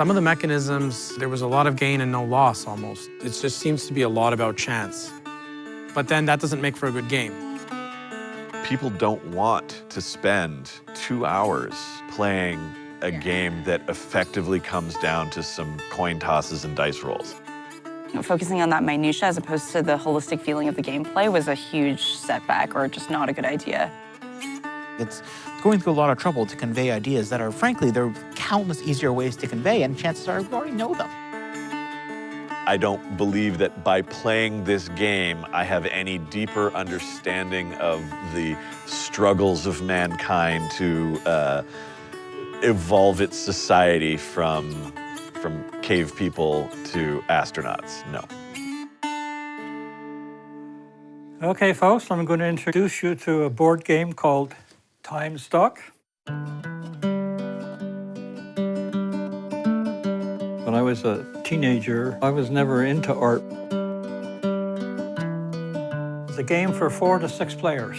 Some of the mechanisms, there was a lot of gain and no loss almost. It just seems to be a lot about chance. But then that doesn't make for a good game. People don't want to spend 2 hours playing a game that effectively comes down to some coin tosses and dice rolls. Focusing on that minutia as opposed to the holistic feeling of the gameplay was a huge setback or just not a good idea. It's going through a lot of trouble to convey ideas that are, frankly, there are countless easier ways to convey, and chances are we already know them. I don't believe that by playing this game, I have any deeper understanding of the struggles of mankind to evolve its society from cave people to astronauts. No. Okay, folks, I'm going to introduce you to a board game called TimeStalk. When I was a teenager, I was never into art. It's a game for 4 to 6 players.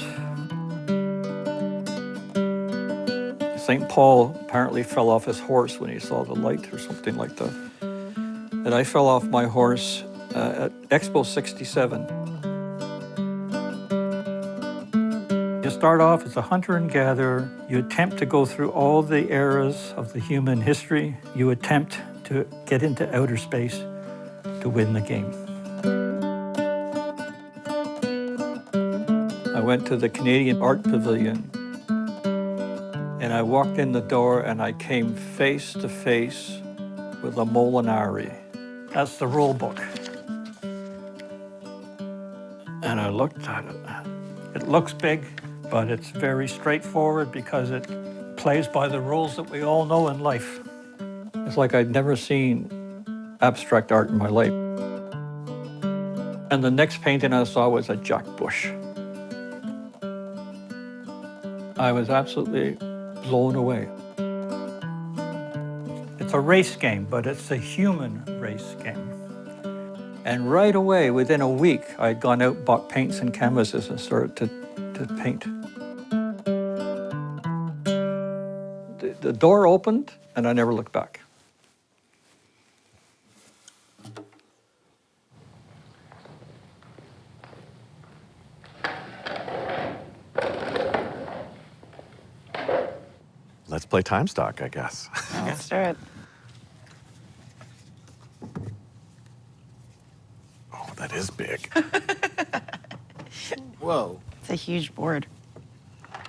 St. Paul apparently fell off his horse when he saw the light or something like that. And I fell off my horse at Expo 67. You start off as a hunter and gatherer. You attempt to go through all the eras of the human history. You attempt to get into outer space to win the game. I went to the Canadian Art Pavilion and I walked in the door and I came face to face with a Molinari. That's the rule book. And I looked at it. It looks big, but it's very straightforward because it plays by the rules that we all know in life. It's like I'd never seen abstract art in my life. And the next painting I saw was a Jack Bush. I was absolutely blown away. It's a race game, but it's a human race game. And right away, within a week, I'd gone out, bought paints and canvases and started to paint. The door opened, and I never looked back. Let's play TimeStalk, I guess. Let's do it. Oh, that is big. Whoa. It's a huge board. I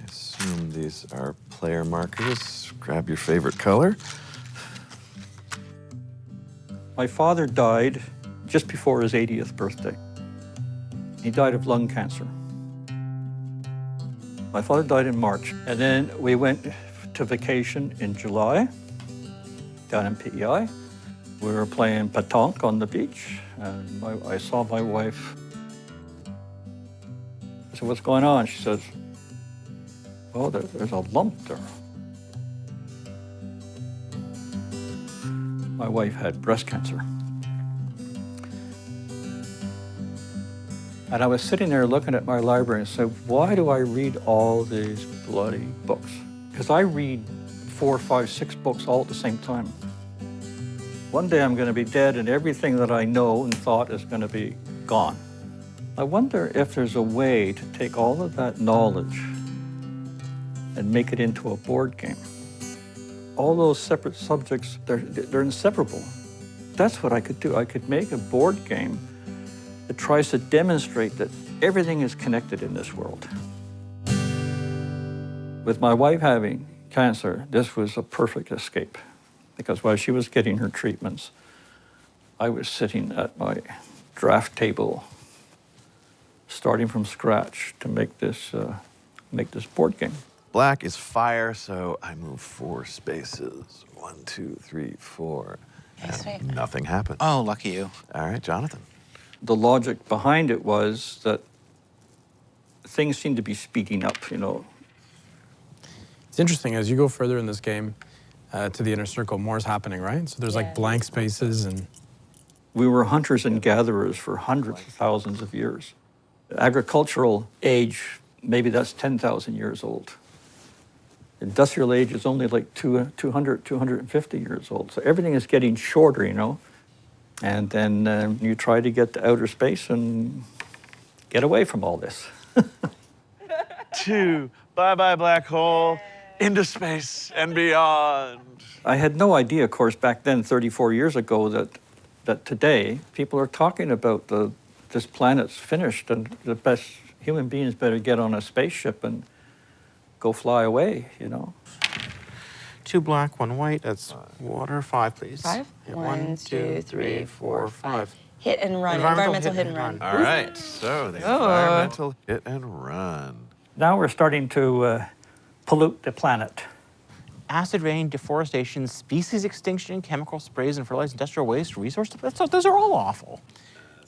assume these are player markers. Grab your favorite color. My father died just before his 80th birthday. He died of lung cancer. My father died in March, and then we went to vacation in July down in PEI. We were playing pétanque on the beach, and I saw my wife. I said, "What's going on?" She says, "Well, there's a lump there." My wife had breast cancer. And I was sitting there looking at my library and said, why do I read all these bloody books? Because I read 4, 5, 6 books all at the same time. One day I'm going to be dead and everything that I know and thought is going to be gone. I wonder if there's a way to take all of that knowledge and make it into a board game. All those separate subjects, they're inseparable. That's what I could do. I could make a board game that tries to demonstrate that everything is connected in this world. With my wife having cancer, this was a perfect escape because while she was getting her treatments, I was sitting at my draft table, starting from scratch to make this board game. Black is fire, so I move 4 spaces. 1, 2, 3, 4. And nothing happened. Oh, lucky you. All right, Jonathan. The logic behind it was that things seemed to be speeding up, you know. It's interesting, as you go further in this game to the inner circle, more is happening, right? So there's like blank spaces and... We were hunters and gatherers for hundreds of thousands of years. Agricultural age, maybe that's 10,000 years old. Industrial age is only like 200, 250 years old. So everything is getting shorter, you know. And then you try to get to outer space and get away from all this. To bye-bye black hole, into space and beyond. I had no idea, of course, back then, 34 years ago, that today people are talking about this planet's finished and the best human beings better get on a spaceship and go fly away, you know. 2 black, 1 white. That's water. 5, please. 5? Yeah, 1, 2, 3, 4, 5. Hit and run. Environmental hit and run. All right, so the environmental hit and run. Now we're starting to pollute the planet. Acid rain, deforestation, species extinction, chemical sprays and fertilized industrial waste, resource. Those are all awful.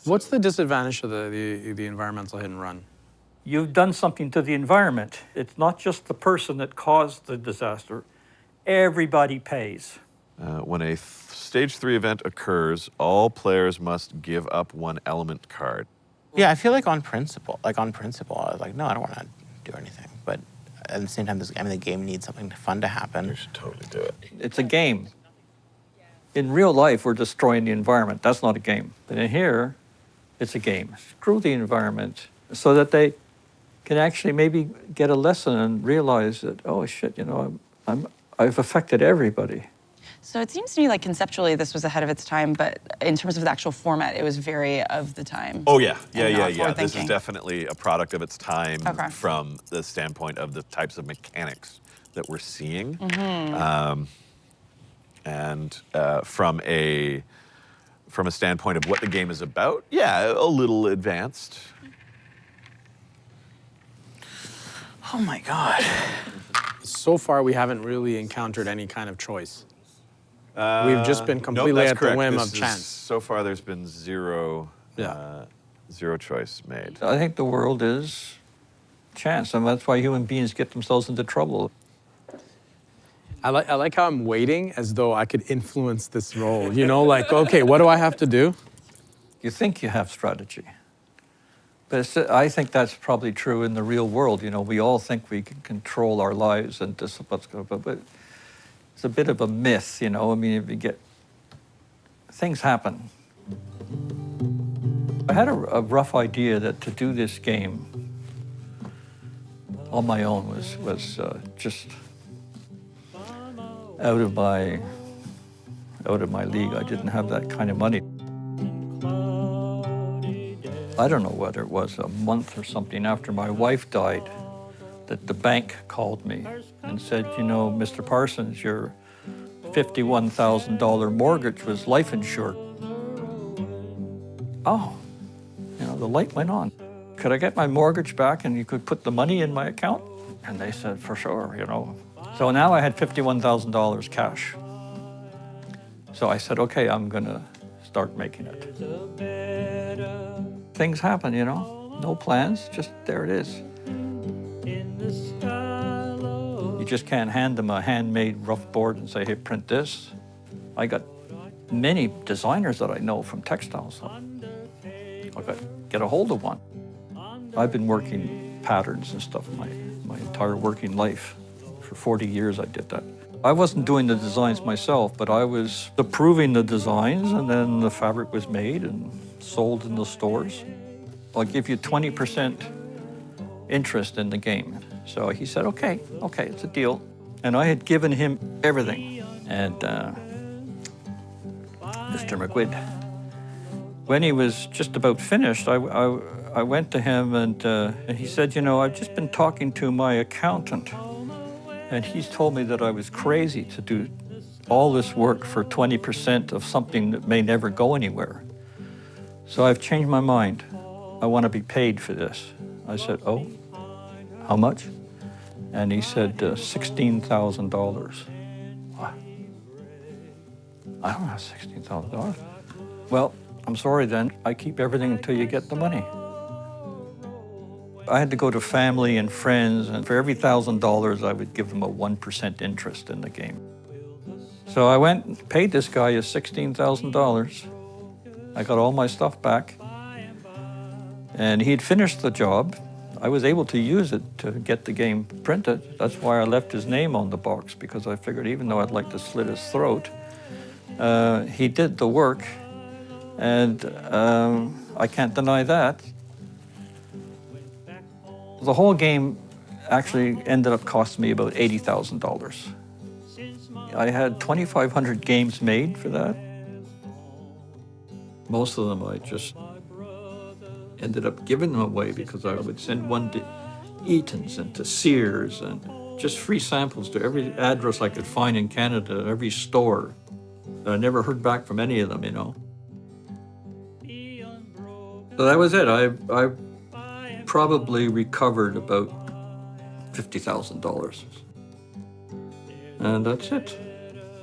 What's the disadvantage of the environmental hit and run? You've done something to the environment. It's not just the person that caused the disaster. Everybody pays. When a stage 3 event occurs, all players must give up 1 element card. Yeah, I feel like on principle, I was like, no, I don't want to do anything. But at the same time, the game needs something fun to happen. You should totally do it. It's a game. In real life, we're destroying the environment. That's not a game. But in here, it's a game. Screw the environment so that they can actually maybe get a lesson and realize that, oh shit, you know, I've affected everybody. So it seems to me like conceptually this was ahead of its time, but in terms of the actual format, it was very of the time. Oh yeah, And yeah. not This is forward-thinking. definitely a product of its time Okay. from the standpoint of the types of mechanics that we're seeing, and from a standpoint of what the game is about. Yeah, a little advanced. Oh my God. So far, we haven't really encountered any kind of choice. We've just been completely that's at correct. the whim This of is- chance. So far, there's been zero choice made. I think the world is chance, and that's why human beings get themselves into trouble. I like how I'm waiting as though I could influence this role. You know, like, okay, what do I have to do? You think you have strategy. But I think that's probably true in the real world. You know, we all think we can control our lives and this is what's going to, but it's a bit of a myth, you know. I mean, if you get, things happen. I had a rough idea that to do this game on my own was just out of my league. I didn't have that kind of money. I don't know whether it was a month or something after my wife died that the bank called me and said, you know, Mr. Parsons, your $51,000 mortgage was life insured. Oh, you know, the light went on. Could I get my mortgage back and you could put the money in my account? And they said, for sure, you know. So now I had $51,000 cash. So I said, okay, I'm gonna start making it. Things happen, you know, no plans, just there it is. You just can't hand them a handmade rough board and say, hey, print this. I got many designers that I know from textiles. I got to get a hold of one. I've been working patterns and stuff my entire working life. For 40 years I did that. I wasn't doing the designs myself, but I was approving the designs, and then the fabric was made and sold in the stores. I'll give you 20% interest in the game. So he said, okay, it's a deal. And I had given him everything. And Mr. McQuid, when he was just about finished, I went to him and he said, you know, I've just been talking to my accountant, and he's told me that I was crazy to do all this work for 20% of something that may never go anywhere. So I've changed my mind. I want to be paid for this. I said, oh, how much? And he said, $16,000. What? I don't have $16,000. Well, I'm sorry then. I keep everything until you get the money. I had to go to family and friends, and for every $1,000, I would give them a 1% interest in the game. So I went and paid this guy his $16,000. I got all my stuff back. And he'd finished the job, I was able to use it to get the game printed. That's why I left his name on the box, because I figured even though I'd like to slit his throat, he did the work, and I can't deny that. The whole game actually ended up costing me about $80,000. I had 2,500 games made for that. Most of them I just ended up giving them away because I would send one to Eaton's and to Sears and just free samples to every address I could find in Canada, every store. I never heard back from any of them, you know. So that was it. I probably recovered about $50,000. And that's it.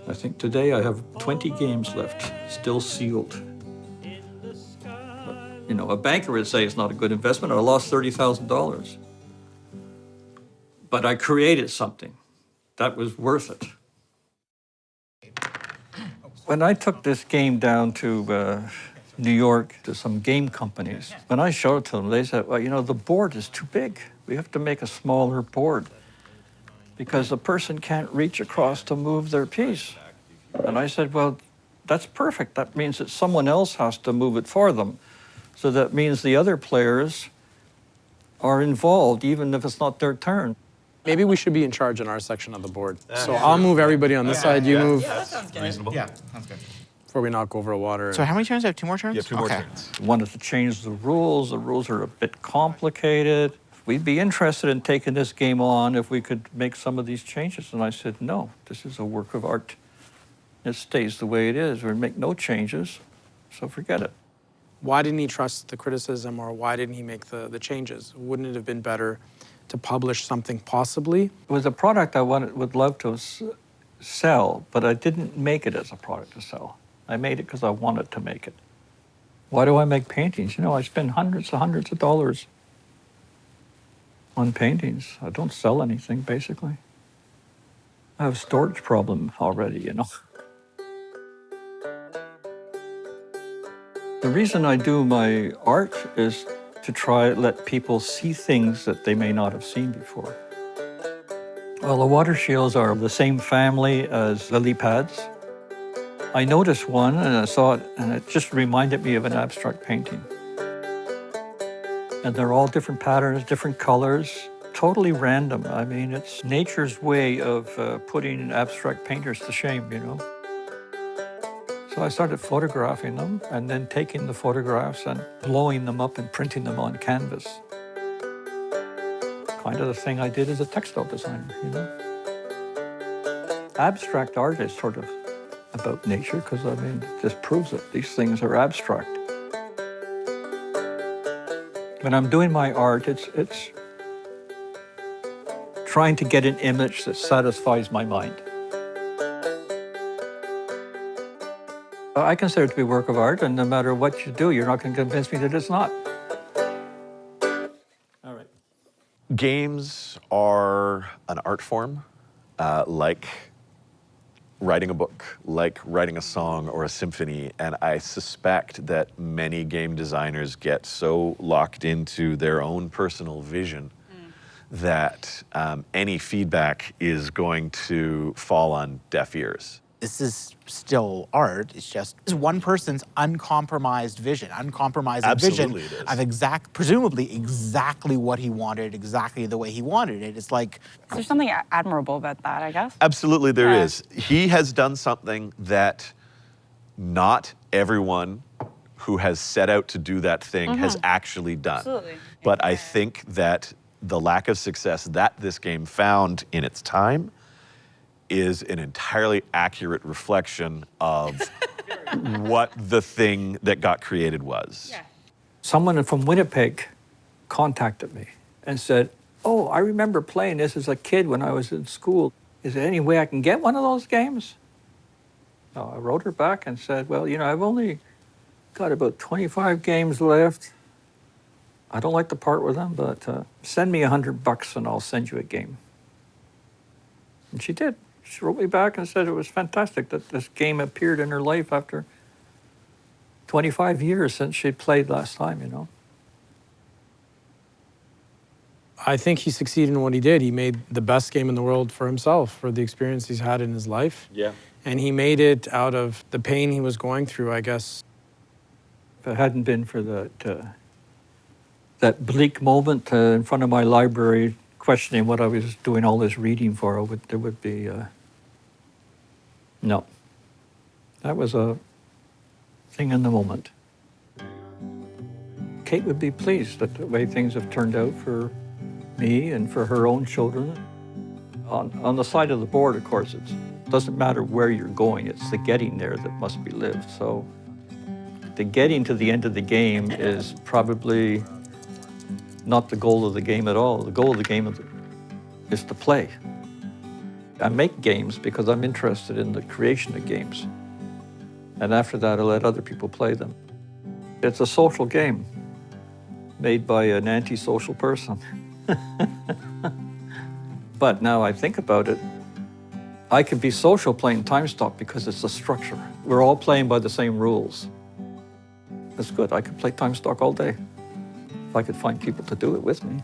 I think today I have 20 games left, still sealed. But, you know, a banker would say it's not a good investment. I lost $30,000. But I created something that was worth it. When I took this game down to New York to some game companies, when I showed it to them, they said, well, you know, the board is too big. We have to make a smaller board because the person can't reach across to move their piece. And I said, well, that's perfect. That means that someone else has to move it for them. So that means the other players are involved, even if it's not their turn. Maybe we should be in charge in our section of the board. So I'll move everybody on this side, you move. Yeah, that sounds good. Reasonable. Yeah, sounds good. Before we knock over a water. So how many turns? I have 2 more turns? You have 2 more Okay. turns. Wanted to change the rules. The rules are a bit complicated. We'd be interested in taking this game on if we could make some of these changes. And I said, no, this is a work of art. It stays the way it is. We make no changes, so forget it. Why didn't he trust the criticism, or why didn't he make the changes? Wouldn't it have been better to publish something possibly? It was a product I would love to sell, but I didn't make it as a product to sell. I made it because I wanted to make it. Why do I make paintings? You know, I spend hundreds of dollars on paintings. I don't sell anything, basically. I have a storage problem already, you know. The reason I do my art is to try to let people see things that they may not have seen before. Well, the water shields are the same family as lily pads. I noticed one and I saw it, and it just reminded me of an abstract painting. And they're all different patterns, different colors, totally random. I mean, it's nature's way of putting abstract painters to shame, you know. So I started photographing them and then taking the photographs and blowing them up and printing them on canvas. Kind of the thing I did as a textile designer, you know. Abstract art is sort of about nature because, I mean, it just proves that these things are abstract. When I'm doing my art, it's trying to get an image that satisfies my mind. I consider it to be a work of art, and no matter what you do, you're not going to convince me that it's not. All right. Games are an art form, like writing a book, like writing a song or a symphony, and I suspect that many game designers get so locked into their own personal vision that any feedback is going to fall on deaf ears. This is still art. It's just one person's uncompromised vision, uncompromising Absolutely vision it is. of presumably exactly what he wanted, exactly the way he wanted it. It's like, There's something admirable about that, I guess. Absolutely there Yeah. is. He has done something that not everyone who has set out to do that thing has actually done. Absolutely. But I think that the lack of success that this game found in its time is an entirely accurate reflection of what the thing that got created was. Yeah. Someone from Winnipeg contacted me and said, oh, I remember playing this as a kid when I was in school. Is there any way I can get one of those games? So I wrote her back and said, well, you know, I've only got about 25 games left. I don't like to part with them, but send me $100 and I'll send you a game. And she did. She wrote me back and said it was fantastic that this game appeared in her life after 25 years since she'd played last time, you know. I think he succeeded in what he did. He made the best game in the world for himself, for the experience he's had in his life. Yeah. And he made it out of the pain he was going through, I guess. If it hadn't been for that bleak moment in front of my library, questioning what I was doing all this reading for, there would be no. That was a thing in the moment. Kate would be pleased at the way things have turned out for me and for her own children. On the side of the board, of course, it doesn't matter where you're going, it's the getting there that must be lived. So the getting to the end of the game is probably not the goal of the game at all. The goal of the game is to play. I make games because I'm interested in the creation of games. And after that, I let other people play them. It's a social game made by an antisocial person. But now I think about it, I can be social playing TimeStalk because it's a structure. We're all playing by the same rules. That's good. I could play TimeStalk all day if I could find people to do it with me.